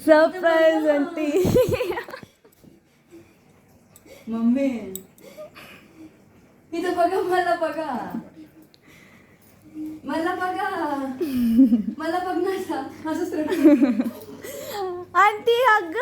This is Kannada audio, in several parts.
ಸರ್ಪ್ರೈಸ್ ಅಂತಿ मम्मी इथं बघा मला बघ ना असंच आंटी हग्ग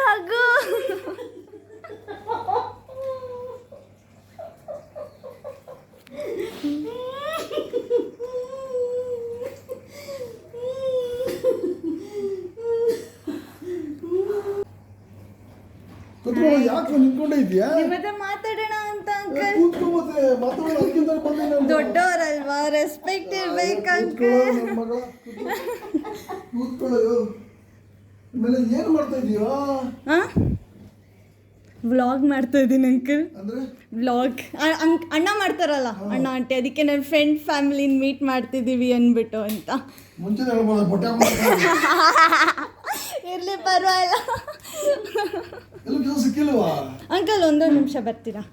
ಯಾಕೆ ನಿಂತ್ಕೊಂಡೇ ಇದೆಯಾ? ನಿಮ್ಮತ್ತೆ ಮಾತಾಡೋಣ ಅಂತ ಅಂಕಲ್. ಕೂತ್ಕೋ ಮತ್ತೆ ಮಾತಾಡೋಣ ಅದಕ್ಕಿಂತ ಬಂದೆ ನಾನು. ದೊಡ್ಡವರಲ್ವಾ, ರೆಸ್ಪೆಕ್ಟ್ ಇರ್ಬೇಕು ಅಂಕಲ್. ಕೂತ್ಕೊಳ್ಳೋ. ಆಮೇಲೆ ಏನು ಮಾಡ್ತಾ ಇದೀಯಾ? ವ್ಲಾಗ್ ಮಾಡ್ತಾ ಇದ್ದೀನಿ ಅಂಕಲ್. ಅಂದ್ರೆ ವ್ಲಾಗ್ ಅಣ್ಣ ಮಾಡ್ತಾರಲ್ಲ ಅಣ್ಣ ಆಂಟಿ, ಅದಕ್ಕೆ ನನ್ನ ಫ್ರೆಂಡ್ ಫ್ಯಾಮಿಲಿನ ಮೀಟ್ ಮಾಡ್ತಿದ್ದೀವಿ ಅಂದ್ಬಿಟ್ಟು ಅಂತ. ಮುಂಚೆ ಹೇಳ್ಬೋದು ಬಟ್ಟೆ ಇರ್ಲಿ ಪರವಾಗಿಲ್ಲ. ಎಲ್ಲ ಕೆಲಸ ಸಿಕ್ಕಿಲ್ವಾ ಅಂಕಲ್? ಒಂದೊಂದು ನಿಮಿಷ ಬರ್ತೀರಾ?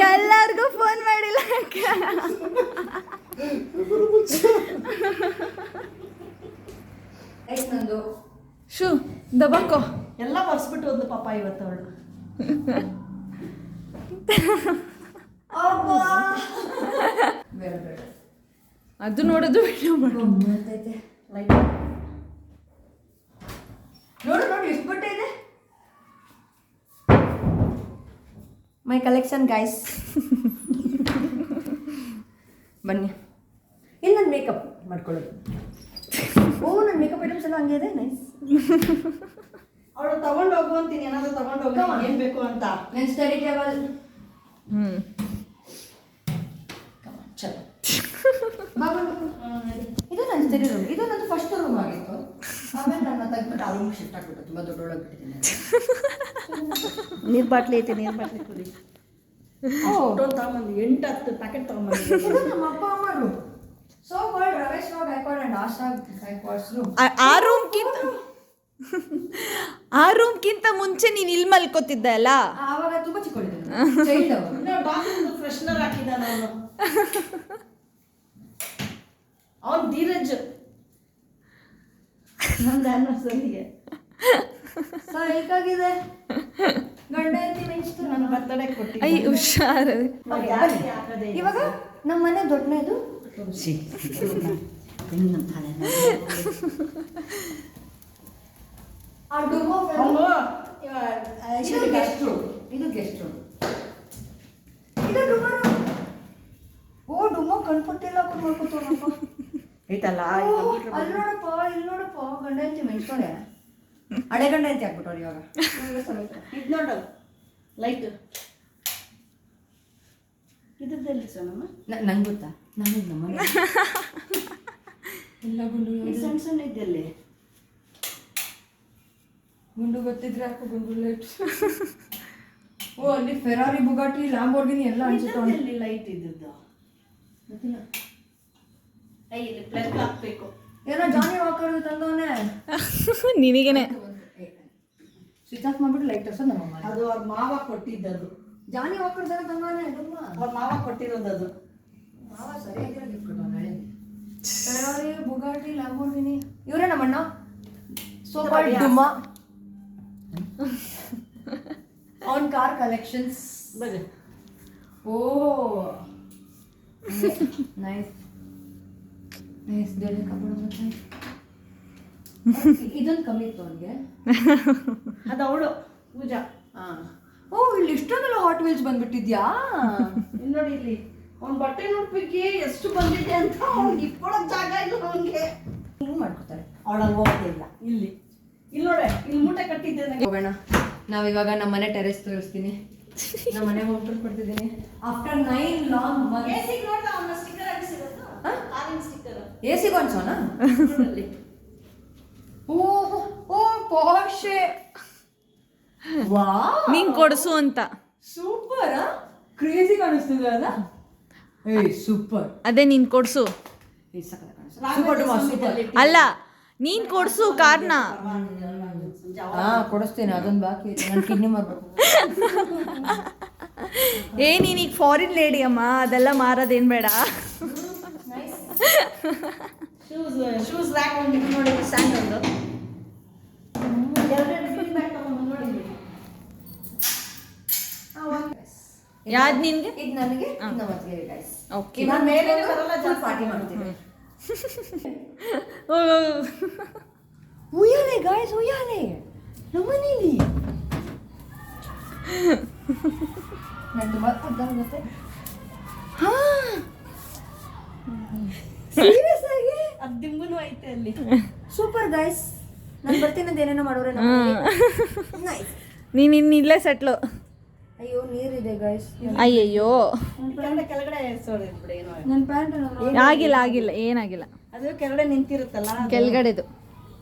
ಎಲ್ಲರಿಗೂ ಫೋನ್ ಮಾಡಿಲ್ಲ. ಶೂ ದಬಾಕೋ. ಎಲ್ಲ ಬರ್ಸ್ಬಿಟ್ಟು ಒಂದು ಪಾಪ ಇವತ್ತು ಅವಳು. ಅದು ನೋಡೋದು ವಿಡಿಯೋ ನೋಡು ಎಷ್ಟು ಬಟ್ಟೆ ಇದೆ. ಮೈ ಕಲೆಕ್ಷನ್ ಗೈಸ್. ಬನ್ನಿ, ಇಲ್ಲಿ ನಾನು ಮೇಕಪ್ ಮಾಡ್ಕೊಳ್ಳೋದು. ಓ, ನನ್ನ ಮೇಕಪ್ ಐಟಮ್ಸ್ ಎಲ್ಲ ಹಂಗೆ ಇದೆ. ನೈಸ್. ಅವಳು ತಗೊಂಡು ಹೋಗು ಅಂತೀನಿ, ಏನಾದರೂ ತಗೊಂಡು ಹೋಗಿ ಏನು ಬೇಕು ಅಂತ. ನನ್ನ ಸ್ಟಡಿ ಟೇಬಲ್. ಚಲೋ. ಇದು ನನ್ನ ಸ್ಟಡಿ ರೂಮ್. ಇದು ನನ್ನ ಫಸ್ಟ್ ರೂಮ್ ಆಗಿತ್ತು. ಆಮೇಲೆ ನನ್ನ ತೆಗೆದ್ಬಿಟ್ಟು ಆ ರೂಮ್ ಶಿಫ್ಟ್ ಆಗಿಬಿಟ್ಟು ತುಂಬ ದೊಡ್ಡೊಳಗೆ ಬಿಟ್ಟಿದ್ದೀನಿ. ನೀರು ಬಾಟ್ಲಿ ಐತೆ, ನೀರು ಬಾಟ್ಲಿ ಕುಡಿ. ತಗೊಂಬಂದು 8-10 ಪ್ಯಾಕೆಟ್ ತಗೊಂಬಂದು. ಇದು ನಮ್ಮ ಅಪ್ಪ ಅಮ್ಮರು so called Ramesh Rao Gaikwad and Asha Gaikwads room. ಆ ರೂಮ್ಗಿಂತ ಮುಂಚೆ ನೀನು ಇಲ್ಲಿ ಮಲ್ಕೋತಿದ್ದೆ ಅಲ್ಲ, ಆವಾಗ ತುಂಬ ಚಿಕ್ಕವಳಿದ್ದೆ. ಚೈಲ್ಡ್ ಅವರು ಫ್ರೆಶ್ನರ್ ಹಾಕಿದ್ದಾನೆ ಅವನು. ಅವನು ಧೀರಜ್ ನಮ್ದು ಆನಿವರ್ಸರಿಗೆ. ಸೊ ಹೇಗಾಗಿದೆ ಗಂಡ ಎತ್ತಿ ಮೆಂಚಿತು. ನನ್ನ ಬರ್ತಡೇ ಕೊಟ್ಟಿದ್ದೆ. ಐ ಹುಷಾರು. ಇವಾಗ ನಮ್ಮ ಮನೆ ದೊಡ್ಡನೇದು. ಇದು ಗೆಸ್ಟ್ ರೂಮ್. ಇದು ಡುಮೋ ರೂಮ್. ಓ, ಡುಮೋ ಕಣ್ಪಟ್ಟಿಲ್ಲ ಮಾಡ್ಕೊತೋಣಪ್ಪ. ಐತಲ್ಲ, ಅಲ್ಲಿ ನೋಡಪ್ಪ ಗಂಡ ಐತಿ ಮೆಣ್ಸ್ಕೊಂಡೆ. ಹಳೆ ಗಂಡ ಐತಿ ಹಾಕ್ಬಿಟ್ಟವ್ರು ಇವಾಗ. ಇದು ನೋಡು ಲೈಟ್. ಇದ್ರದ್ದಲ್ಲಿ ಸೋನಮ್ಮ ನಂಗೆ ಗೊತ್ತಾ, ನಾನು ನಮ್ಮ ಎಲ್ಲ ಗುಂಡು ಸಣ್ಣ ಸಣ್ಣ ಇದ್ದಲ್ಲಿ ಗುಂಡು ಗೊತ್ತಿದ್ರೆ ಹಾಕು ಗುಂಡು ಲೈಟ್. ಓ, ಅಲ್ಲಿ ಫೆರಾರಿ, ಬುಗಾಟಿ, ಲ್ಯಾಂಬೋರ್ಗಿನಿ ಎಲ್ಲ ಅನ್ಸುತ್ತೆ. ಲೈಟ್ ಇದ್ದದ್ದು ಗೊತ್ತಿಲ್ಲ. ಇಲ್ಲಿ ಪ್ಲಗ್ ಹಾಕ್ಬೇಕು. ಏನೋ ಜಾನಿ ವಾಕರ್ ತಂದವನೇ ನಿನಗೇನೆ ಸ್ವಿಚ್ ಆಫ್ ಮಾಡ್ಬಿಟ್ಟು ಲೈಟ್ ತರ್ಸೋದು ನಮ್ಮ ಅಮ್ಮ. ಅದು ಅವ್ರ ಮಾವ ಕೊಟ್ಟಿದ್ದದು. ಜಾನಿ ವಾಕರ್ ತಂದವನೇ ಅವ್ರ ಮಾವ ಕೊಟ್ಟಿರೋದು. ಅದು ಮಾವ ಸರಿಯಾಗಿರೋ ಗಿಫ್ಟ್ ಕೊಟ್ಟವನು. ಫೆರಾರಿ, ಬುಗಾಟಿ, ಲ್ಯಾಂಬೋರ್ಗಿನಿ ಇವರೇ ನಮ್ಮಣ್ಣ. ಸೋ ಕಾಲ್ಡ್ ಡುಮಾ. On car collections. ಬರ್ರಿ. Oh nice nice. ಬೇರೆ ಕಬ್ಬಣ ಇದೊಂದು ಕಮ್ಮಿ ಇತ್ತು ಅವನಿಗೆ. ಅದು ಅವಳು ಪೂಜಾ. ಓ, ಇಲ್ಲಿ ಇಷ್ಟೊಂದೆಲ್ಲ ಹಾಟ್ ವೀಲ್ಸ್ ಬಂದ್ಬಿಟ್ಟಿದ್ಯಾ? ಇಲ್ಲಿ ನೋಡಿ, ಇಲ್ಲಿ ಅವ್ನ ಬಟ್ಟೆ ನೋಡ್ಬೇಕಿ ಎಷ್ಟು ಬಂದಿದೆ ಅಂತ. ಅವ್ನಿಗೆ ಇಟ್ಕೊಳಕ್ ಜಾಗ ಇಲ್ಲ ಅವನಿಗೆ. ಹಿಂಗೆ ಮಾಡ್ಕೊತಾರೆ. ಅವಳಲ್ಲಿ ಹೋಗೋದಿಲ್ಲ. ಇಲ್ಲಿ ಇಲ್ಲಿ ನೋಡೆ ಇಲ್ಲಿ ಮೂಟೆ ಕಟ್ಟಿದ್ದೆ ನಂಗೆ. ಹೋಗೋಣ. ನಾವಿವಾಗ ನಮ್ಮ ಮನೆ ಟೆರೆಸ್ ತೋರಿಸ್ತೀನಿ. ನಮ್ಮ ಮನೆ ಹೋಗ್ಬಿಟ್ಟು ಕೊಡ್ತಿದ್ದೀನಿ. ಆಫ್ಟರ್ 9 ಲಾಂಗ್ ಮಂತ್ಸ್ ಬೇಸಿಕ್ ನೋಡ್ದ ಅವನ ಸ್ಟಿಕ್ಕರ್ ಹಾಕಿಸಿರೋದು ಕಾಲಿನ ಸ್ಟಿಕ್ಕರ್ ಎಸಿ ಗೊಂಚೋನಾ ಓ ಪಾಶೆ ವಾವ್ ನೀನ್ ಕೊಡ್ಸು ಅಂತ. ಸೂಪರ್ ಕ್ರೇಜಿ ಕಾಣಿಸ್ತಿದೆ ಅಲ್ಲ. ಏಯ್ ಸೂಪರ್. ಅದೇ ನೀನ್ ಕೊಡ್ಸು. ಏಯ್ ಸಕಲ ಕಾಣಿಸ್ತಿದೆ. ಸೂಪರ್. ಅಲ್ಲ ನೀನ್ ಕೊಡ್ಸು ಕಾರ್ನ. ಹಾ ಕೊಡಿಸ್ತೇನೆ. ಅದೊಂದು ಬಾಕಿ ಐತೆ. ನಾನು ಕಿಡ್ನಿ ಮಾಡ್ಬೇಕು. ನೀನೀಗ ಫಾರಿನ್ ಲೇಡಿ ಅಮ್ಮ, ಅದೆಲ್ಲ ಮಾರೋದೇನ್ ಬೇಡ. ಶೂಸ್ ರ್ಯಾಕ್ ಒಂದು ನೋಡಿ ಸ್ಟ್ಯಾಂಡ್ ಒಂದು ಎರಡು ಬಿಲ್ ಬ್ಯಾಗ್ ತಗೊಂಡು ನೋಡಿ. ಯಾವ್ದು ನಿನ್ಗೆ? ಇದು ನನಗೆ ನಮ್ಮ ಅತ್ತಿಗೆ ಗೈಸ್. ಓಕೆ. ನಾನು ಮೇಲೆ ಬರಲ್ಲ ಜಾಸ್ತಿ ಪಾರ್ಟಿ ಮಾಡ್ತೀನಿ. ಉಯ್ಯಾಲೆ ಗಾಯ್ಸ್, ಉಯ್ಯಾಲೆ ನಮ್ಮನೇಲಿ. ನಾನು ತುಂಬ ಅದಾಗುತ್ತೆ. ಹಾ ಸೀರಿಯಸ್ ಆಗಿ ಅದು ದಿಂಬುನು ಐತೆ ಅಲ್ಲಿ. Super guys. ನಾನು ಬರ್ತೀನಿ ಅಂತ ಏನೇನೋ ಮಾಡೋರೆ. ನೈಸ್. ನೀನ್ ಇಲ್ಲೇ ಸೆಟ್ಲು. ಅಯ್ಯೋ ನೀರಿದೆ ಗೈಸ್. ಅಯ್ಯಯ್ಯೋ ಕೆಳಗಡೆ ಸೋಳಿದ್ ಬಿಡಿ ಏನೋ. ನನ್ನ ಪ್ಯಾಂಟ್ ಆಗಿಲ್ಲ ಏನಾಗಿಲ್ಲ. ಅದು ಕೆಳಗಡೆ ನಿಂತಿರುತ್ತಲ್ಲ ಕೆಳಗಡೆದು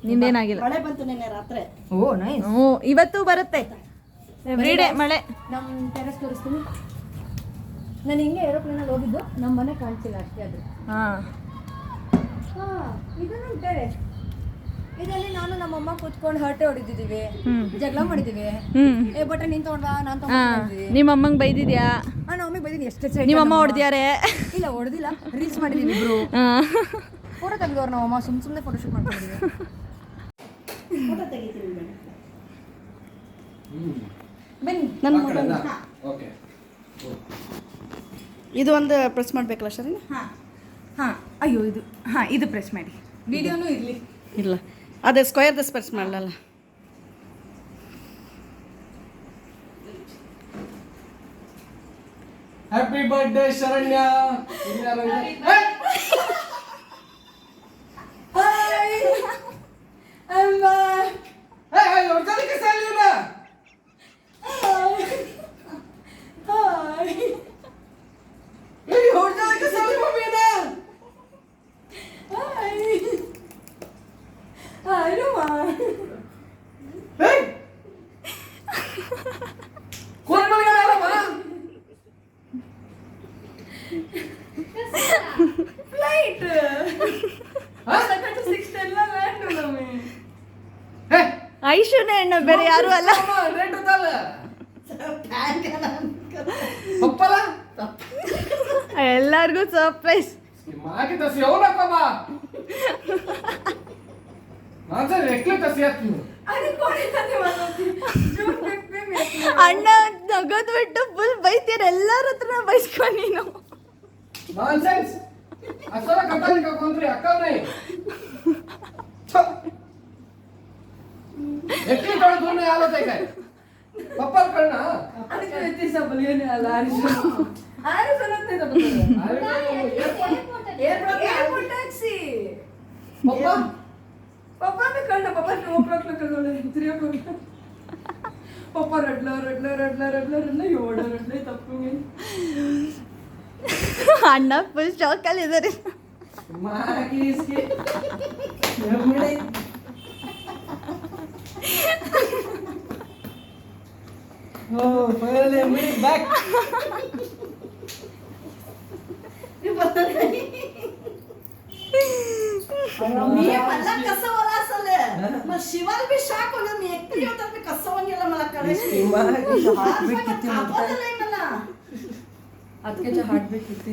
ನಿಂದೇನಾಗಿಲ್ಲ. ಮಳೆ ಬಂತು ನಿನ್ನೆ ರಾತ್ರಿ. ಓ ನೈಸ್. ಹ್ಞೂ ಇವತ್ತು ಬರುತ್ತೆ ಎವ್ರಿಡೇ ಮಳೆ. ನಮ್ಮ ಟೆರೆಸ್ ತೋರಿಸ್ತೀನಿ. ನಾನು ಹಿಂಗೆ ಏರೋಪ್ಲೇನಲ್ಲಿ ಹೋಗಿದ್ದು, ನಮ್ಮ ಮನೆ ಕಾಣಿಸಿಲ್ಲ ಅಷ್ಟೇ. ಅದು ಹಾಂ ಇದು ನಮ್ಮ ಟೆರೆಸ್. ಇದರಲ್ಲಿ ನಾನು ನಮ್ಮಮ್ಮ ಕೂತ್ಕೊಂಡು ಹರಟೆ ಹೊಡಿತಿದ್ದೀವಿ, ಜಗಳ ಮಾಡಿದ್ದೀವಿ. ಬಟ್ ನೀನು ತಗೊಂಡ್ವಾ ನಾನು ತಗೊಂಡಿದ್ದೀವಿ. ನಿಮ್ಮ ಅಮ್ಮಂಗೆ ಬೈದಿದ್ಯಾ? ನಮ್ಮ ಮಮ್ಮಿಗೆ ಬೈದಿನಿ. ಎಷ್ಟು ನಿಮ್ಮ ಅಮ್ಮ ಹೊಡೆದ್ಯಾರೆ? ಇಲ್ಲ ಹೊಡೆದಿಲ್ಲ, ರೀಲ್ಸ್ ಮಾಡಿದ್ದೀವಿ ಇಬ್ರು. ಫೋಟೋ ತೆಗೆದವ್ರು ನಮ್ಮಮ್ಮ ಸುಮ್ಮನೆ ಫೋಟೋ ಶೂಟ್ ಮಾಡ್ಕೊಂಡಿದ್ದೀವಿ. ಫೋಟೋ ತೆಗಿತೀನಿ ಮೇಡಮ್. ಬನ್ನಿ. ನನ್ನ ಮೊಬೈಲ್ ಓಕೆ. ಇದು ಒಂದು ಪ್ರೆಸ್ ಮಾಡಬೇಕಲ್ಲ ಸರಿ? ಹಾಂ ಅಯ್ಯೋ ಇದು ಇದು ಪ್ರೆಸ್ ಮಾಡಿ. ವಿಡಿಯೋನೂ ಇರಲಿ. ಇಲ್ಲ ಅದೇ ಸ್ಕ್ವೇರ್ದ ಪ್ರೆಸ್ ಮಾಡಲ್ಲ. Happy birthday Sharanya. ಐಶುನೇ ಅಣ್ಣ, ಬೇರೆ ಯಾರು ಅಲ್ಲ. ಎಲ್ಲಾರ್ಗೂ ಸರ್ಪ್ರೈಸ್. ಅಣ್ಣ ನಗದ್ ಬಿಟ್ಟು ಫುಲ್ ಬೈತೀರ ಎಲ್ಲಾರ ಹತ್ರ ಬೈಸ್ಕೊಂಡು ನೀನು. पप्पा करना पप्पा रडले तप्पंगे ಅಣ್ಣ ಫುಲ್ ಶಾಕಲ್ಲಿ ಇದ್ದಾರೆ. Oh, finally I'm getting back. मी मला कसं मला असलं मग शिवाल बी शाक होलं. मी एकटी होतात मी कसं गेलं मला कळेल. हार्टबीट किती आठवलं मला. ಅದಕ್ಕೆ ಹಾರ್ಟ್ಬೀಟ್ किती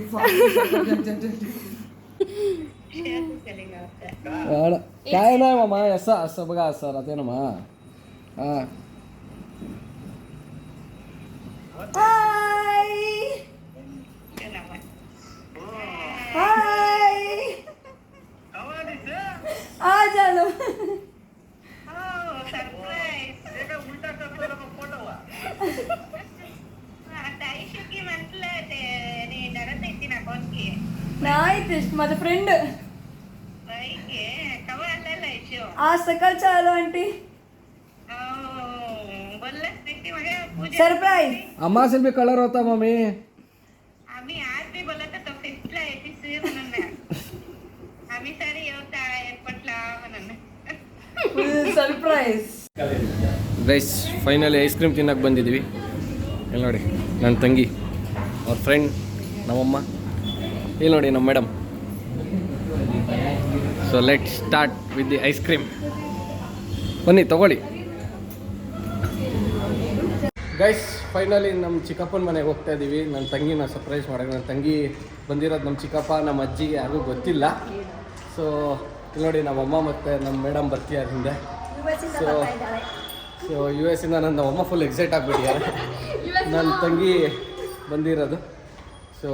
काय नाही मामा असं असं बघा असं राहते ना मा. हा हाय हाय आ जानो नाही माझा फ्रेंड आज सकाळचा आलो आंटी. सरप्राइज अम्मा से भी कलर होता मम्मी आम्ही आज बी बोलत होतो फिफ्थला येतीस म्हणून आम्ही सारी येवता एअरपोर्टला म्हणून surprise guys finally ice cream ತಿನ್ನಕ್ಕೆ ಬಂದಿದ್ದೀವಿ ಇಲ್ಲಿ ನೋಡಿ ನನ್ನ ತಂಗಿ ಅವ್ರ ಫ್ರೆಂಡ್ ನಮ್ಮಮ್ಮ ಇಲ್ಲಿ ನೋಡಿ ನಮ್ಮ madam so let start with the eyes cream ಬನ್ನಿ ತಗೊಳ್ಳಿ ಗೈಸ್ ಫೈನಲಿ ನಮ್ಮ ಚಿಕ್ಕಪ್ಪನ ಮನೆಗೆ ಹೋಗ್ತಾ ಇದ್ದೀವಿ ನನ್ನ ತಂಗಿನ ಸರ್ಪ್ರೈಸ್ ಮಾಡೋಕೆ ನನ್ನ ತಂಗಿ ಬಂದಿರೋದು ನಮ್ಮ ಚಿಕ್ಕಪ್ಪ ನಮ್ಮ ಅಜ್ಜಿಗೆ ಯಾರಿಗೂ ಗೊತ್ತಿಲ್ಲ ಸೊ ಇಲ್ಲಿ ನೋಡಿ ನಮ್ಮಮ್ಮ ಮತ್ತು ನಮ್ಮ ಮೇಡಮ್ ಬರ್ತಿದ್ದಾರೆ ಹಿಂದೆ ಸೊ ಯು ಎಸ್ ಇಂದ ನಮ್ಮಮ್ಮ ಫುಲ್ ಎಕ್ಸೈಟ್ ಆಗಿಬಿಟ್ಟಿದ್ದಾರೆ ನನ್ನ ತಂಗಿ ಬಂದಿರೋದು ಸೊ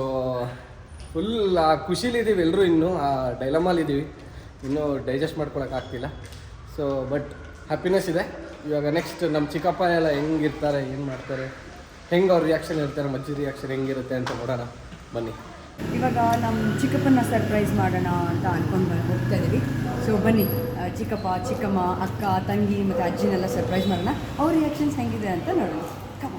ಫುಲ್ ಆ ಖುಷಿಲಿದ್ದೀವಿ ಎಲ್ಲರೂ ಇನ್ನೂ ಆ ಡೈಲಮಲ್ಲಿದ್ದೀವಿ ಇನ್ನೂ ಡೈಜೆಸ್ಟ್ ಮಾಡ್ಕೊಳಕ್ಕಾಗ್ತಿಲ್ಲ ಸೊ ಬಟ್ ಹ್ಯಾಪಿನೆಸ್ ಇದೆ ಇವಾಗ ನೆಕ್ಸ್ಟ್ ನಮ್ಮ ಚಿಕ್ಕಪ್ಪ ಎಲ್ಲ ಹೆಂಗಿರ್ತಾರೆ ಏನು ಮಾಡ್ತಾರೆ ಹೆಂಗೆ ಅವ್ರ ರಿಯಾಕ್ಷನ್ ಇರ್ತಾರೆ ಮಜ್ಜಿ ರಿಯಾಕ್ಷನ್ ಹೆಂಗಿರುತ್ತೆ ಅಂತ ನೋಡೋಣ ಬನ್ನಿ ಇವಾಗ ನಮ್ಮ ಚಿಕ್ಕಪ್ಪನ ಸರ್ಪ್ರೈಸ್ ಮಾಡೋಣ ಅಂತ ಅಂದ್ಕೊಂಡು ಹೋಗ್ತಾ ಇದ್ದೀವಿ ಸೊ ಬನ್ನಿ ಚಿಕ್ಕಪ್ಪ ಚಿಕ್ಕಮ್ಮ ಅಕ್ಕ ತಂಗಿ ಮತ್ತು ಅಜ್ಜಿನೆಲ್ಲ ಸರ್ಪ್ರೈಸ್ ಮಾಡೋಣ ಅವ್ರ ರಿಯಾಕ್ಷನ್ಸ್ ಹೆಂಗಿದೆ ಅಂತ ನೋಡೋಣ ಕಮ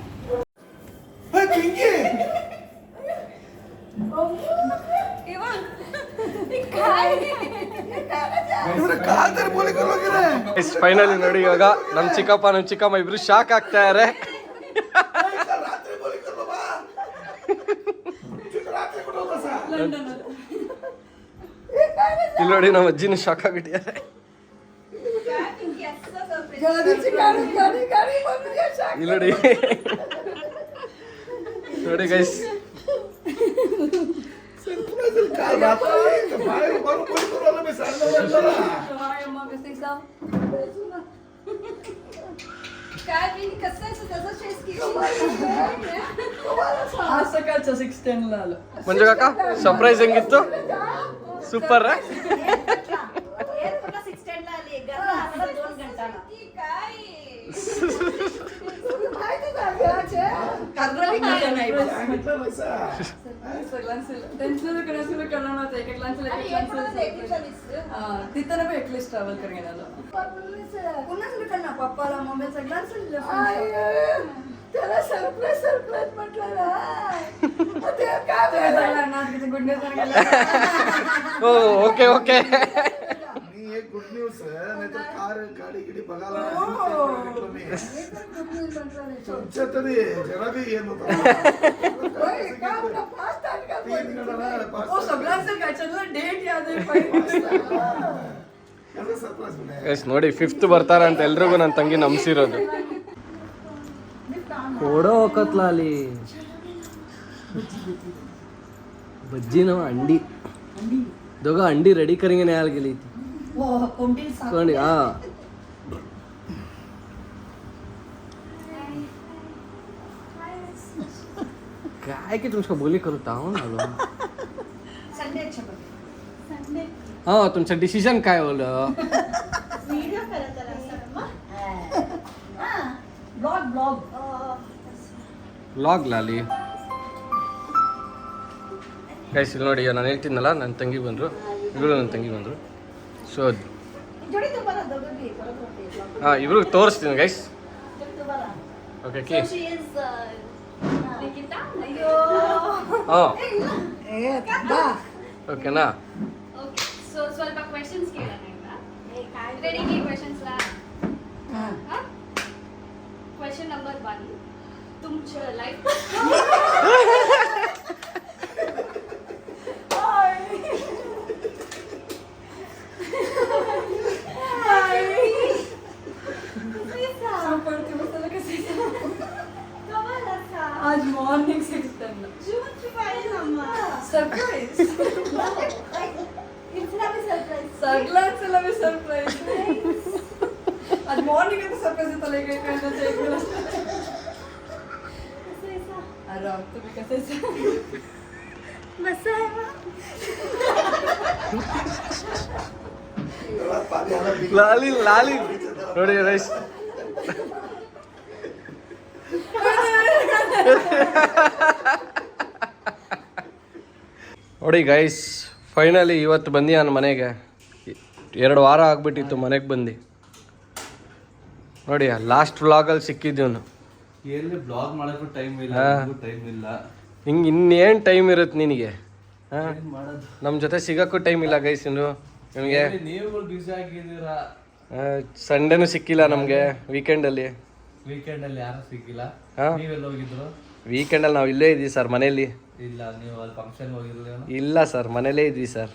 ಫೈನಲಿ ನೋಡಿ ಇವಾಗ ನಮ್ಮ ಚಿಕ್ಕಪ್ಪ ನಮ್ಮ ಚಿಕ್ಕಮ್ಮ ಇಬ್ರು ಶಾಕ್ ಆಗ್ತಾ ಇದ್ದಾರೆ ಇಲ್ಲಿ ನೋಡಿ ನಮ್ಮ ಅಜ್ಜಿನ ಶಾಕ್ ಆಗಿಟ್ಟಿದ್ದಾರೆ ಇಲ್ಲಿ ನೋಡಿ ನೋಡಿ ಗೈಸ್ ಮಂಜು ಕಾಕ ಸರ್ಪ್ರೈಸ್ ಹೆಂಗಿತ್ತು ಸೂಪರ್ तिथं एकलीच ट्रॅव्हल करेन आलो पुन्हा सुरू कर ना पप्पाला मम्मीचा ग्लास त्याला सरप्राईज म्हटलं ना गुड न्यूज ओके ओके एक गुड न्यूज नाहीतर कार गाडी गिडी बघायला तुमच्या तरी जरा बी येत होता डेट याद ಎಸ್ ನೋಡಿ ಫಿಫ್ತ್ ಬರ್ತಾರ ಅಂತ ಎಲ್ರಿಗೂ ನನ್ನ ತಂಗಿ ನಂಬಿಸಿರೋದು ಕೊಡೋ ಕತ್ಲಾಲಿ बज्जी ना अंडी दोघं अंडी रेडी करेंगे नाही आला गेली ती हाँ काय की तुमचं बोली करता हो ना हाँ तुमचं डिसिजन काय बोललं ಬ್ಲಾಗ್ ಲಾಲಿ ಗೈಸ್ ಇಲ್ಲಿ ನೋಡಿ ನಾನು ಹೇಳ್ತಿದ್ನಲ್ಲ ನನ್ನ ತಂಗಿ ಬಂದರು ಇವರು ನನ್ನ ತಂಗಿ ಬಂದರು ಸೊ ಹಾಂ ಇವ್ರಿಗೆ ತೋರಿಸ್ತೀನಿ ಗೈಸ್ ಓಕೆ ಕಿ ಹಾಂ ಓಕೆನಾ ಸೊ ಸ್ವಲ್ಪ ಕ್ವೆಶ್ಚನ್ಸ್ ಕೇಳೋಣ ರೆಡಿ ಕ್ವೆश्चन्स ला क्वेश्चन नंबर 1 तुमचं लाईफ आज मॉर्निंग 6:10 सरप्राईज सगळ्यांचं लवे सरप्राईज आज मॉर्निंग आता सरप्राईज येतो लेके करण्याचं एक दिवस अरे तुम्ही कसं मस्त आहे ಲಾಲಿ ಲಾಲಿ ನೋಡಿ ರೈಸ್ ನೋಡಿ ಗೈಸ್ ಫೈನಲಿ ಇವತ್ತು ಬಂದು ನನ್ನ ಮನೆಗೆ 2 ವಾರ ಆಗ್ಬಿಟ್ಟಿತ್ತು ಮನೆಗೆ ಬಂದು ನೋಡಿ ಲಾಸ್ಟ್ ವ್ಲಾಗಲ್ಲಿ ಸಿಕ್ಕಿದ್ದೀವನು ಎಲ್ಲಿ ಬ್ಲಾಗ್ ಮಾಡಕ್ಕೂ ಟೈಮ್ ಇಲ್ಲ ಹಾ. ಟೈಮ್ ಇಲ್ಲ ಹಿಂಗೆ ಇನ್ನೇನು ಟೈಮ್ ಇರುತ್ತೆ ನಿನಗೆ ಹಾಂ ಏನ್ ಮಾಡೋದು ನಮ್ಮ ಜೊತೆ ಸಿಗೋಕ್ಕೂ ಟೈಮ್ ಇಲ್ಲ ಗೈಸ್ ಇನ್ನು ನಿಮಗೆ ನೀವುಗಳು ಬ್ಯುಸಿ ಆಗಿದ್ದೀರಾ ಸಂಡೇನೂ ಸಿಕ್ಕಿಲ್ಲ ನಮಗೆ ವೀಕೆಂಡಲ್ಲಿ ವೀಕೆಂಡ್ ಅಲ್ಲಿ ಯಾರು ಸಿಕ್ಕಿಲ್ಲ ಹಾ. ನೀವೆಲ್ಲ ಹೋಗಿದ್ರು ವೀಕೆಂಡಲ್ಲಿ ನಾವು ಇಲ್ಲೇ ಇದ್ವಿ ಸರ್ ಮನೇಲಿ ಇಲ್ಲ ನೀವು ಅಲ್ಲಿ ಫಂಕ್ಷನ್ ಹೋಗಿರ್ಲೇನೋ ಇಲ್ಲ ಸರ್ ಮನೇಲೇ ಇದ್ವಿ ಸರ್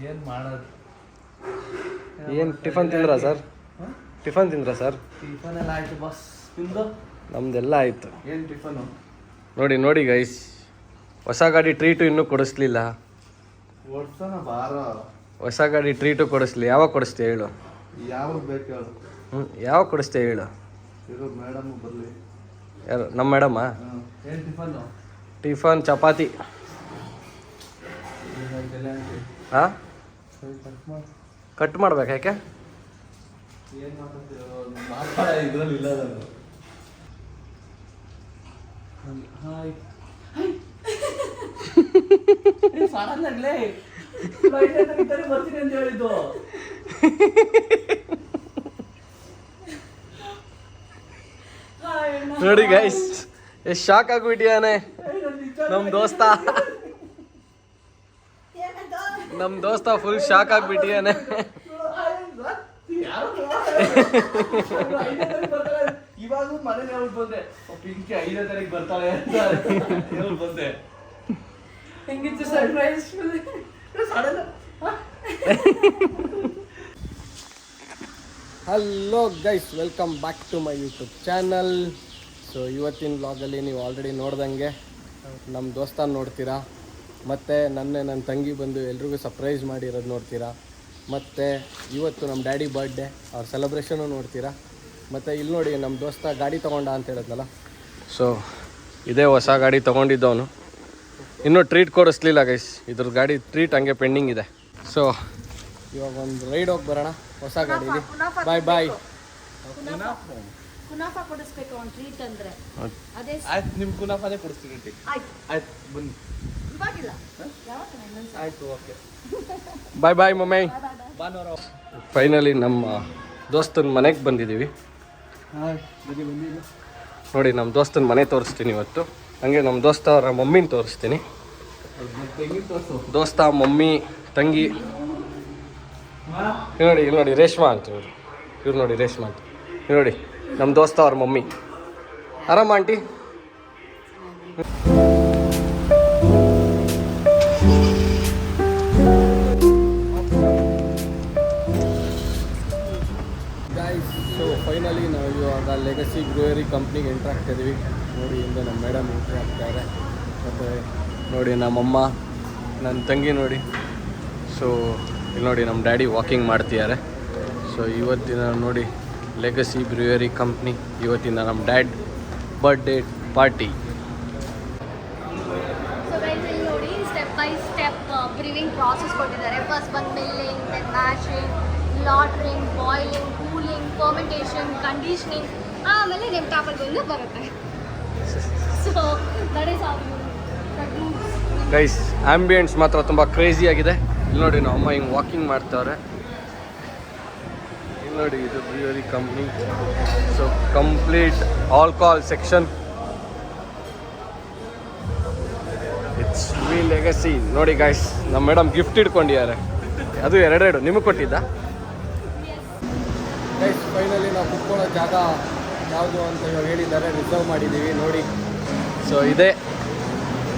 ಏನ್ ಮಾಡೋದು ಏನು ಟಿಫನ್ ತಿಂದ್ರಾ ಸರ್ ಟಿಫನ್ ತಿಂದ್ರಾ ಸರ್ ಟಿಫನ್ ಎಲ್ಲ ಆಯ್ತು ಬಸ್ ನಿಮ್ದು ನಮ್ದೆಲ್ಲ ಆಯಿತು ಏನ್ ಟಿಫನು ನೋಡಿ ನೋಡಿ ಗೈಸ್ ಹೊಸ ಗಾಡಿ ಟ್ರೀಟು ಇನ್ನೂ ಕೊಡಿಸ್ಲಿಲ್ಲ ಓಡ್ಸೋಣ ಬಾರೋ ಹೊಸ ಗಾಡಿ ಟ್ರೀಟು ಕೊಡಿಸ್ಲಿ ಯಾವಾಗ ಕೊಡಿಸ್ತೀಯ ಹೇಳು ಯಾವಾಗ ಬೇಕು ಹೇಳು ಯಾವಾಗ ಕೊಡಿಸ್ತೀಯ ಹೇಳು ಇರೋ ಮೇಡಮ್ ಬರ್ಲಿ ಯಾರು ನಮ್ಮ ಮೇಡಮ್ಮ ಏನ್ ಟಿಫನ್ನು ಟಿಫನ್ ಚಪಾತಿ ಹಾಂ ಕಟ್ ಮಾಡ್ಬೇಕು ಯಾಕೆ ಏನ್ ಮಾತಾಡ್ತಿರೋ ಮಾತಾಡ ಇದ್ರಲ್ಲಿ ಇಲ್ಲ ನಾನು ಹಾಯ್ ಸಡನ್ ಆಗ್ಲೇ ಬರ್ತೀನಿ ಅಂತ ಹೇಳಿದ್ದು ನೋಡಿ ಗೈಸ್ ಎಷ್ಟು ಶಾಕ್ ಆಗ್ಬಿಟ್ಟಿಯಾನೆ ನಮ್ಮ ದೋಸ್ತ ಫುಲ್ ಶಾಕ್ ಆಗ್ಬಿಟ್ಟಿಯಾನೆ ಇವಾಗ ಮನೇಲಿ ಹೇಳ್ಬಿಟ್ಟು ಬಂದೆ ಪಿಂಕಿ 5ನೇ ತಾರೀಕು ಬರ್ತಾಳೆ ಅಂತ ಹೇಳ್ಬಿಟ್ಟು ಬಂದೆ ಹೆಂಗಿತ್ತು surprise sudden hello guys welcome back to my YouTube channel. So ಇವತ್ತಿನ ವ್ಲಾಗಲ್ಲಿ ನೀವು ಆಲ್ರೆಡಿ ನೋಡ್ದಂಗೆ ನಮ್ಮ ದೋಸ್ತಾನ ನೋಡ್ತೀರಾ, ಮತ್ತು ನನ್ನ ತಂಗಿ ಬಂದು ಎಲ್ರಿಗೂ ಸರ್ಪ್ರೈಸ್ ಮಾಡಿರೋದು ನೋಡ್ತೀರಾ, ಮತ್ತು ಇವತ್ತು ನಮ್ಮ ಡ್ಯಾಡಿ ಬರ್ಡೇ ಅವ್ರ ಸೆಲೆಬ್ರೇಷನು ನೋಡ್ತೀರಾ. ಮತ್ತು ಇಲ್ಲಿ ನೋಡಿ ನಮ್ಮ ದೋಸ್ತ ಗಾಡಿ ತೊಗೊಂಡ ಅಂತ ಹೇಳಿದ್ನಲ್ಲ, ಸೊ ಇದೇ ಹೊಸ ಗಾಡಿ ತೊಗೊಂಡಿದ್ದವನು. ಇನ್ನೂ ಟ್ರೀಟ್ ಕೊಡಿಸ್ಲಿಲ್ಲ ಗೈಸ್, ಇದ್ರ ಗಾಡಿ ಟ್ರೀಟ್ ಹಂಗೆ ಪೆಂಡಿಂಗ್ ಇದೆ. ಸೊ ಇವಾಗ ಒಂದು ರೈಡ್ ಹೋಗಿ ಬರೋಣ ಹೊಸ ಗಾಡೀಲಿ. ಬಾಯ್ ಬಾಯ್. ಕುನಾಫಾ ಕೊಡಿಸ್ಬೇಕು ಅವ್ನು ಟ್ರೀಟ್ ಅಂದ್ರೆ ಅದೇ ಆಯ್ತು ನಿಮ್ಮ ಕುನಾಫಾನೇ ಕೊಡಿಸ್ತೀನಿ ಆಯ್ತು ಆಯ್ತು ಬನ್ನಿ ಇವಾಗಿಲ್ಲ ಯಾವತ್ತು ಇನ್ನೊಂದ್ಸಲ ಆಯ್ತು ಓಕೆ ಬಾಯ್ ಬಾಯ್ ಮಮ್ಮಿ. ಭಾನುವಾರ ಫೈನಲಿ ನಮ್ಮ ದೋಸ್ತನ ಮನೆಗೆ ಬಂದಿದ್ದೀವಿ. ಹಾಯ್ ಬನ್ನಿ ಬನ್ನಿ ನೋಡಿ ನಮ್ಮ ದೋಸ್ತನ ಮನೆ ತೋರಿಸ್ತೀನಿ ಇವತ್ತು, ಹಂಗೆ ನಮ್ಮ ದೋಸ್ತ ಅವರ ಮಮ್ಮಿನ ತೋರಿಸ್ತೀನಿ. ತೆಂಗಿನ ತೋರಿಸು ದೋಸ್ತ ಮಮ್ಮಿ ತಂಗಿ ಇಲ್ಲಿ ನೋಡಿ ರೇಷ್ಮಾ ಅಂತ ಇವ್ರು ನೋಡಿ ರೇಷ್ಮಾ ಅಂತ ಇಲ್ಲಿ ನೋಡಿ ನಮ್ಮ ದೋಸ್ತ ಅವ್ರ ಮಮ್ಮಿ. ಆರಾಮ ಆಂಟಿ? ಗೈಸ್, ಸೊ ಫೈನಲಿ ನಾವು ಇವಾಗ ಲೆಗಸಿ ಬ್ರೂಯರಿ ಕಂಪ್ನಿಗೆ ಎಂಟ್ರ್ ಆಗ್ತಾಯಿದ್ದೀವಿ. ನೋಡಿ ಹಿಂದೆ ನಮ್ಮ ಮೇಡಮ್ ಎಂಟ್ರಿ ಆಗ್ತಾಯಿದ್ದಾರೆ, ಮತ್ತು ನೋಡಿ ನಮ್ಮಮ್ಮ ನನ್ನ ತಂಗಿ ನೋಡಿ. ಸೊ ಇಲ್ಲಿ ನೋಡಿ ನಮ್ಮ ಡ್ಯಾಡಿ ವಾಕಿಂಗ್ ಮಾಡ್ತಿದ್ದಾರೆ. ಸೊ ಇವತ್ತಿನ ನೋಡಿ ಲೆಗಸಿ ಬ್ರೂಯರಿ ಕಂಪ್ನಿ ಇವತ್ತಿನ ನಮ್ಮ dad birthday party. So guys ಇಲ್ಲಿ ನೋಡಿ step by step brewing process ಕೊಟ್ಟಿದ್ದಾರೆ. ಫಸ್ಟ್ ಬಂದು milling, then mashing, lautering, boiling, cooling, fermentation, conditioning, ಆಮೇಲೆ ನಿಮ್ಮ ಟ್ಯಾಪಲ್ಲಿ ಬಂದು ಬರುತ್ತೆ. So that is how you guys ambience ಮಾತ್ರ ತುಂಬ ಕ್ರೇಜಿ ಆಗಿದೆ. ಇಲ್ಲಿ ನೋಡಿ ನಮ್ಮ ಅಮ್ಮ ಹಿಂಗೆ ವಾಕಿಂಗ್ ಮಾಡ್ತಾವ್ರೆ. ಇಲ್ಲಿ ನೋಡಿ ಇದು brewery company. So complete alcohol section, it's we legacy. ನೋಡಿ ಗೈಸ್ ನಮ್ಮ ಮೇಡಮ್ ಗಿಫ್ಟ್ ಇಟ್ಕೊಂಡಿದ್ದಾರೆ, ಅದು ಎರಡೆರಡು ನಿಮಗೆ ಕೊಟ್ಟಿದ್ದ. ಗೈಸ್ ಫೈನಲಿ ನಾವು ಕುತ್ಕೊಳ್ಳೋ ಜಾಗ ಯಾವುದು ಅಂತ ಇವಾಗ ಹೇಳಿದ್ದಾರೆ, ರಿಸರ್ವ್ ಮಾಡಿದ್ದೀವಿ ನೋಡಿ. ಸೊ ಇದೇ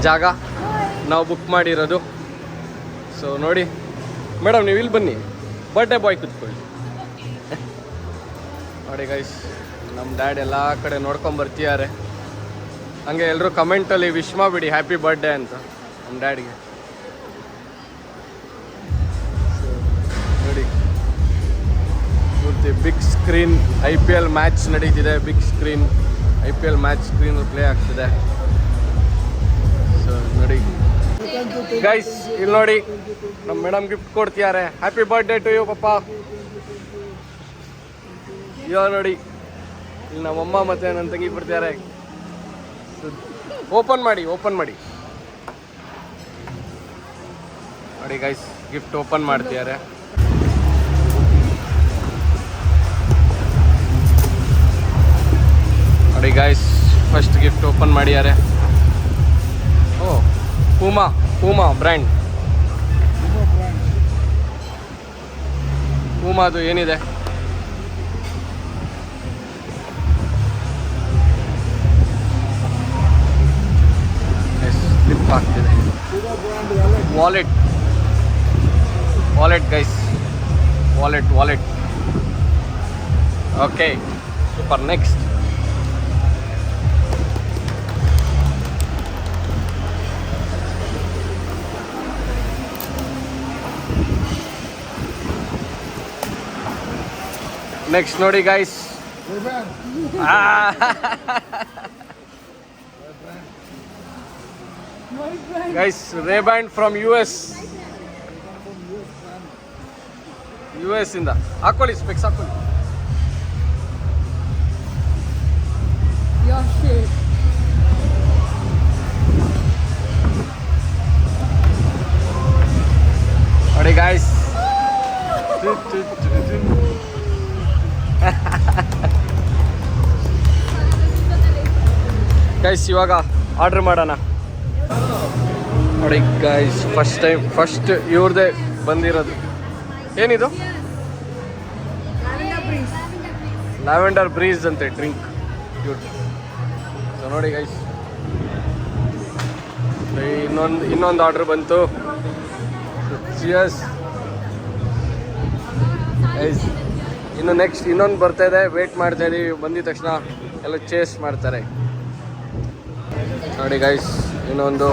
ಜಾಗ ನಾವು ಬುಕ್ ಮಾಡಿರೋದು. ಸೊ ನೋಡಿ ಮೇಡಮ್ ನೀವು ಇಲ್ಲಿ ಬನ್ನಿ, ಬರ್ಡೇ ಬಾಯ್ ಕುತ್ಕೊಳ್ಳಿ. ನೋಡಿ ಗೈಸ್ ನಮ್ಮ ಡ್ಯಾಡ್ ಎಲ್ಲ ಕಡೆ ನೋಡ್ಕೊಂಬರ್ತಿದ್ದಾರೆ. ಹಂಗೆ ಎಲ್ಲರೂ ಕಮೆಂಟಲ್ಲಿ ವಿಶ್ ಮಾಡಿಬಿಡಿ ಹ್ಯಾಪಿ ಬರ್ಡೇ ಅಂತ ನಮ್ಮ ಡ್ಯಾಡ್ಗೆ. ನೋಡಿ ಪೂರ್ತಿ ಬಿಗ್ ಸ್ಕ್ರೀನ್ IPL ಮ್ಯಾಚ್ ನಡೀತಿದೆ. Big screen IPL match screen play ಆಗ್ತಿದೆ. ಸೊ ನೋಡಿ ಗೈಸ್ ಇಲ್ಲಿ ನೋಡಿ ನಮ್ಮ ಮೇಡಮ್ ಗಿಫ್ಟ್ ಕೊಡ್ತಿದ್ದಾರೆ. ಹ್ಯಾಪಿ ಬರ್ಡೇ ಟು ಯು ಪಪ್ಪ. ಇವಾಗ ನೋಡಿ ಇಲ್ಲಿ ನಮ್ಮಮ್ಮ ಮತ್ತು ನನ್ನ ತಂಗಿ ಕೊಡ್ತಿದ್ದಾರೆ. ಓಪನ್ ಮಾಡಿ ನೋಡಿ ಗೈಸ್ ಗಿಫ್ಟ್ ಓಪನ್ ಮಾಡ್ತಿದ್ದಾರೆ. ನೋಡಿ ಗಾಯ್ಸ್, ಫಸ್ಟ್ ಗಿಫ್ಟ್ ಓಪನ್ ಮಾಡಿದ್ದಾರೆ. ಓ, ಪೂಮಾ ಬ್ರ್ಯಾಂಡ್. ಪೂಮಾದು ಏನಿದೆ? ಸ್ಲಿಪ್ ಆಗ್ತಿದೆ. Wallet guys, wallet. Okay, super. Next ನೋಡಿ ಗೈಸ್, ಗೈಸ್ ರೇಬ್ಯಾಂಡ್ ಫ್ರಮ್ US ಇಂದ. ಹಾಕೊಳ್ಳಿ ಸ್ಪೆಕ್ಸ್, ಹಾಕೊಳ್ಳಿ. ನೋಡಿ ಗಾಯ್ಸ್, ಗೈಸ್ ಇವಾಗ ಆರ್ಡರ್ ಮಾಡೋಣ. ನೋಡಿ ಗೈಸ್, ಫಸ್ಟ್ ಇವ್ರದ್ದೇ ಬಂದಿರೋದು. ಏನಿದು? ಲ್ಯಾವೆಂಡರ್ ಬ್ರೀಸ್ ಅಂತೆ ಡ್ರಿಂಕ್. ಸೊ ನೋಡಿ ಗೈಸ್, ಇನ್ನೊಂದು ಆರ್ಡರ್ ಬಂತು. Cheers guys. ಇನ್ನು ನೆಕ್ಸ್ಟ್ ಇನ್ನೊಂದು ಬರ್ತಾ ಇದೆ, ವೇಟ್ ಮಾಡ್ತಾ ಇದೀವಿ. ಬಂದಿದ ತಕ್ಷಣ ಎಲ್ಲ ಚೇಸ್ ಮಾಡ್ತಾರೆ. ನೋಡಿ ಗೈಸ್, ಇನ್ನೊಂದು.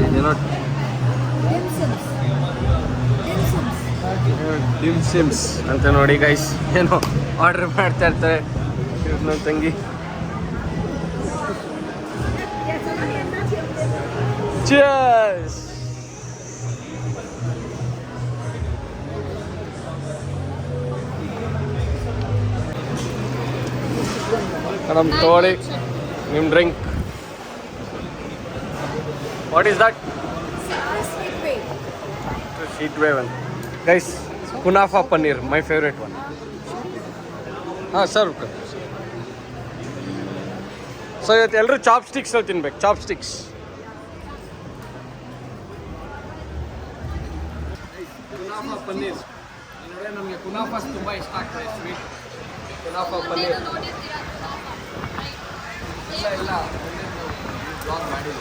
ಇದೇನೋ ಡಿಮ್ ಸಿಮ್ಸ್ ಅಂತ ನೋಡಿ ಗೈಸ್, ಏನೋ ಆರ್ಡರ್ ಮಾಡ್ತಾ ಇರ್ತಾರೆ ನನ್ನ ತಂಗಿ. Cheers! Madam, totally. Nim drink. What is that? Sweet wave. Guys, kunafa paneer, my favorite one. Serve. So, ಎಲ್ಲರೂ ಚಾಪ್ಸ್ಟಿಕ್ಸ್ ಅಲ್ಲಿ ತಿನ್ಬೇಕು. ಚಾಪ್ಸ್ಟಿಕ್ಸ್. ಕುನಾಫಾ ಪನ್ನೀರ್. ನೋಡಿ, ನಮಗೆ ಕುನಾಫಾಸ್ ತುಂಬ ಇಷ್ಟ ಆಗ್ತದೆ. ಸ್ವೀಟ್ ಕುನಾಫಾ ಪನ್ನೀರ್. ಇಲ್ಲ ಬ್ಲಾಗ್ ಮಾಡಿಲ್ಲ.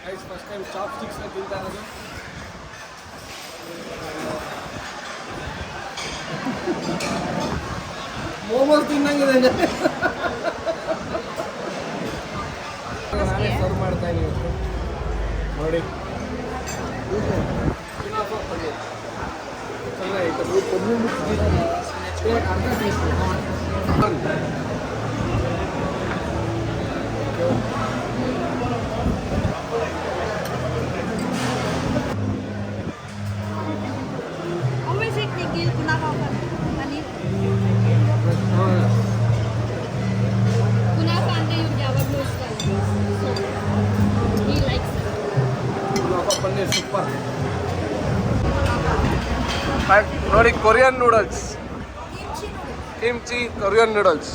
ಗೈಸ್, ಫಸ್ಟ್ ಟೈಮ್ ಚಾಪ್ಸ್ಟಿಕ್ಸ್ನ ತಿಂತಾ ಇರೋದು. ಮೋಮೋಸ್ ತಿನ್ನಂಗಿದೆ. ನಾನೇ ಸರ್ವ್ ಮಾಡ್ತಾ ಇದ್ದೀನಿ ಇವತ್ತು. ನೋಡಿ, Always eat Nikhil kunafa paneer. Kunafa ante ಇವ್ರಿಗೆ ಯಾವಾಗಲೂ ಇಷ್ಟ. He likes it. Kunafa paneer super. ನೋಡಿ, Korean noodles, kimchi Korean noodles.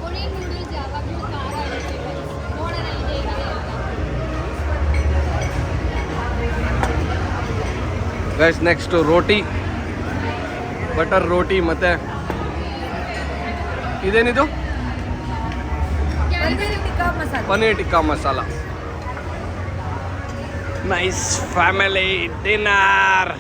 Korean noodles ಯಾವಾಗಲೂ ಖಾರ ಇರುತ್ತೆ. ನೋಡೋಣ ಇದೆ guys, next roti, butter roti. ಮತ್ತೆ ಇದೇನಿದು? Paneer tikka masala. Nice family dinner.